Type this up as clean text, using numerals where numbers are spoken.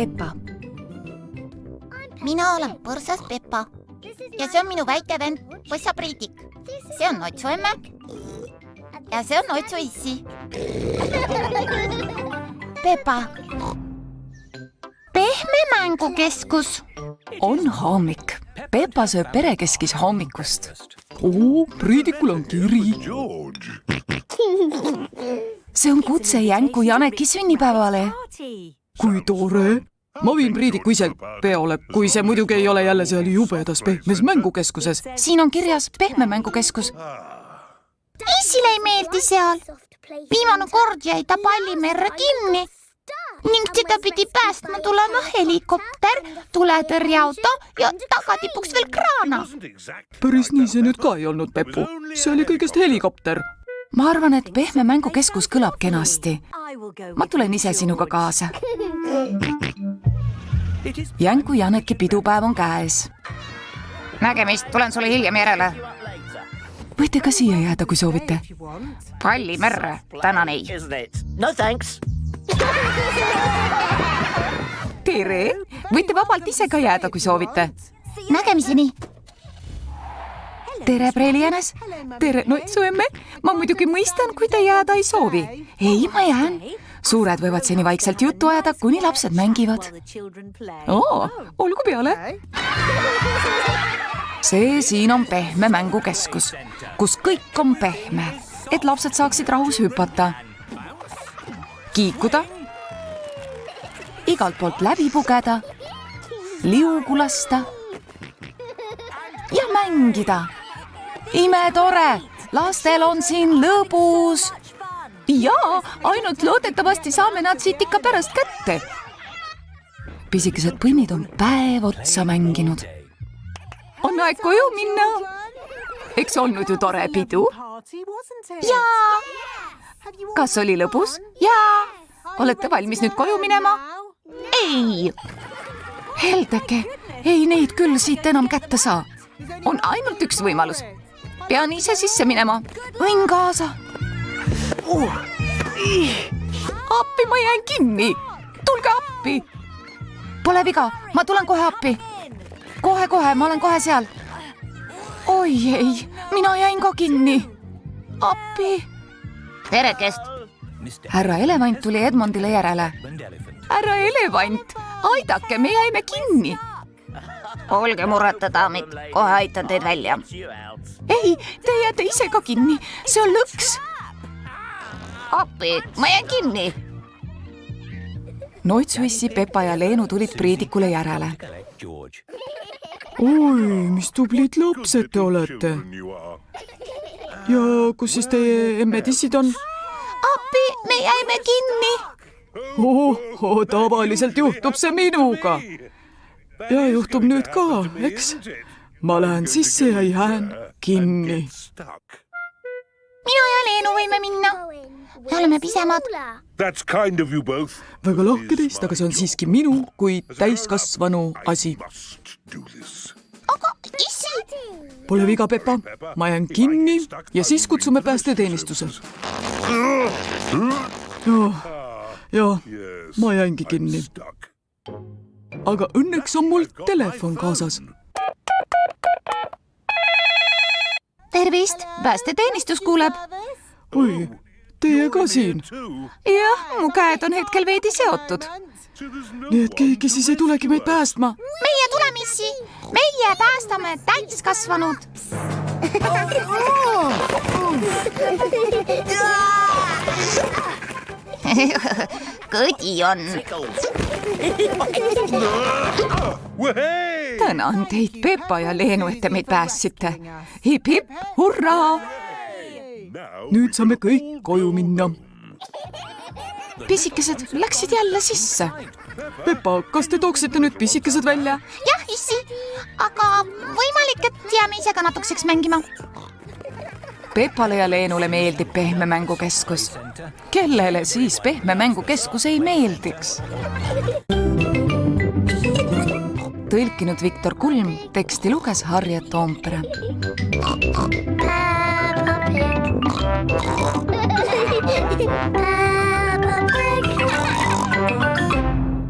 Peppa. Mina olen põrsas Peppa ja see on minu väike vend Põssa Priidik. See on Otsu emme ja see on Otsu issi. Peppa. Pehme mängukeskus. On hommik. Peppa sööb perekeskis hommikust. Priidikul on kiri. See on kutse Jänku Janeki sünnipäevale. Kui tore. Ma viin Priidiku ise peole, kui see muidugi ei ole jälle seal jubedas pehmes mängukeskuses. Siin on kirjas pehme mängukeskus. Issile ei meeldi seal. Viimane kord jäi ta pallimerre kinni ning teda pidi päästma tulema helikopter, tuletõrjeauto ja tagatipuks veel kraana. Päris nii see nüüd ka ei olnud, Peppu. See oli kõigest helikopter. Ma arvan, et pehme mängukeskus kõlab kenasti. Ma tulen ise sinuga kaasa. Jänku Janeki pidupäev on käes. Nägemist, tulen sulle hiljem järele. Võite ka siia jääda, kui soovite. Pallimerre, tänan ei. No thanks. Tere! Võite vabalt ise ka jääda, kui soovite. Nägemiseni. Tere, Preelianes. Tere, Notsu emme. Ma muidugi mõistan, kui te jääda ei soovi. Ei, ma jään. Suured võivad seni vaikselt juttu ajada, kuni lapsed mängivad. Olgu peale. See siin on pehme mängukeskus, kus kõik on pehme, et lapsed saaksid rahus hüpata, kiikuda, igalt poolt läbi pugeda, liugu lasta ja mängida. Imetore, lastel on siin lõbus. Jaa, ainult loodetavasti saame nad siit ikka pärast kätte. Pisikesed põnnid on päev otsa mänginud. On aeg koju minna. Eks olnud ju tore pidu? Jaa. Kas oli lõbus? Jaa. Olete valmis nüüd koju minema? Ei. Heldeke, ei neid küll siit enam kätte saa. On ainult üks võimalus. Pean ise sisse minema. Võin kaasa. Appi, ma jään kinni. Tulge appi. Pole viga, ma tulen kohe appi. Kohe, ma olen kohe seal. Oi ei, mina jäin ka kinni. Appi. Perekest. Härra Elevant tuli Edmondile järele. Härra Elevant, aidake, me jäime kinni. Olge mureta, daamid. Kohe aitan teid välja. Ei, te jääte ise ka kinni. See on lõks. Appi, ma jään kinni. Notsu issi, Peppa ja Leenu tulid Priidikule järele. Oi, mis tublid lapsed te olete. Ja kus siis teie emmetissid on? Appi, me jäime kinni. Tavaliselt juhtub see minuga. Ja juhtub nüüd ka, eks? Ma lähen sisse ja jään kinni. Minu ja Leenu võime minna. Me oleme pisemad. Väga lahke teist, aga see on siiski minu kui täiskasvanu asi. Aga issi. Pole viga, Peppa. Ma jään kinni ja siis kutsume päästeteenistuse. Ja, ma jäängi kinni. Aga õnneks on mul telefon kaasas. Tervist, päästeteenistus kuuleb. Oi, teie ka siin. Jah, mu käed on hetkel veidi seotud. Nii et keegi siis ei tulegi meid päästma. Meie tuleme issi. Meie päästame täiskasvanud. Kõdi on. Tänan teid, Peppa ja Leenu, et te meid päästsite. Hip-hip, hurraa! Nüüd saame kõik koju minna. Pisikesed läksid jälle sisse. Peppa, kas te tooksite nüüd pisikesed välja? Jah, issi. Aga võimalik, et jääme ise ka natukeseks mängima. Peppale ja Leenule meeldib pehme mängukeskus. Kellele siis pehme mängukeskus ei meeldiks? Tõlkinud Viktor Kulm, teksti luges Harriet Toompere. Peppa Pig.